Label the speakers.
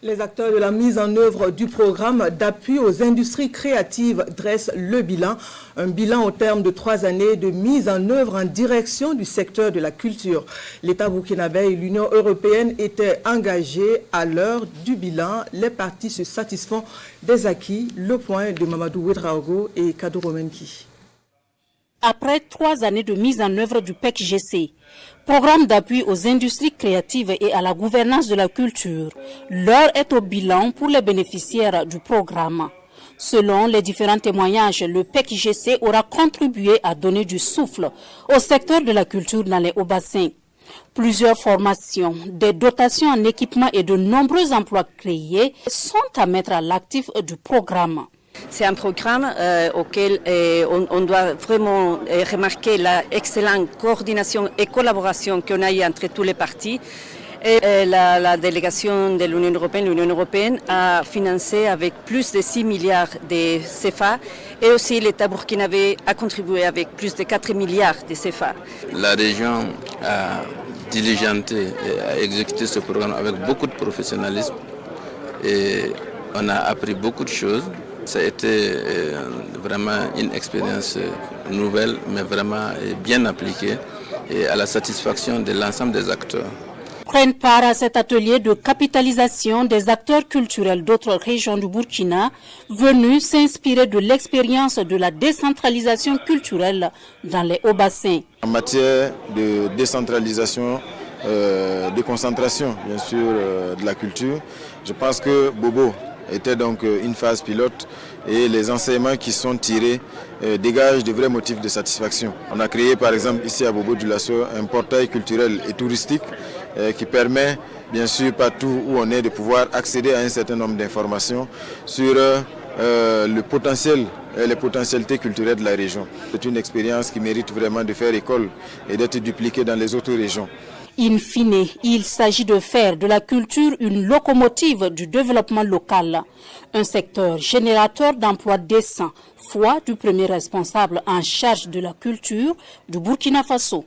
Speaker 1: Les acteurs de la mise en œuvre du programme d'appui aux industries créatives dressent le bilan. Un bilan au terme de 3 années de mise en œuvre en direction du secteur de la culture. L'État burkinabé et l'Union européenne étaient engagés à l'heure du bilan. Les parties se satisfont des acquis. Le point de Mamadou Ouedraogo et Kadou Romenki.
Speaker 2: Après 3 années de mise en œuvre du PEC-GC, programme d'appui aux industries créatives et à la gouvernance de la culture, l'heure est au bilan pour les bénéficiaires du programme. Selon les différents témoignages, le PEC-GC aura contribué à donner du souffle au secteur de la culture dans les hauts-bassins. Plusieurs formations, des dotations en équipement et de nombreux emplois créés sont à mettre à l'actif du programme.
Speaker 3: C'est un programme auquel on doit vraiment remarquer l'excellente coordination et collaboration qu'on a eu entre tous les partis. Et la délégation de l'Union européenne a financé avec plus de 6 milliards de CFA et aussi l'État burkinabé a contribué avec plus de 4 milliards de CFA.
Speaker 4: La région a diligenté et a exécuté ce programme avec beaucoup de professionnalisme et on a appris beaucoup de choses. Ça a été vraiment une expérience nouvelle, mais vraiment bien appliquée et à la satisfaction de l'ensemble des acteurs.
Speaker 2: Prennent part à cet atelier de capitalisation des acteurs culturels d'autres régions du Burkina, venus s'inspirer de l'expérience de la décentralisation culturelle dans les hauts-bassins.
Speaker 5: En matière de décentralisation, de concentration bien sûr de la culture, je pense que Bobo était donc une phase pilote et les enseignements qui sont tirés dégagent de vrais motifs de satisfaction. On a créé par exemple ici à Bobo Dioulasso un portail culturel et touristique qui permet bien sûr partout où on est de pouvoir accéder à un certain nombre d'informations sur le potentiel et les potentialités culturelles de la région. C'est une expérience qui mérite vraiment de faire école et d'être dupliquée dans les autres régions.
Speaker 2: In fine, il s'agit de faire de la culture une locomotive du développement local, un secteur générateur d'emplois décents, foi du premier responsable en charge de la culture du Burkina Faso.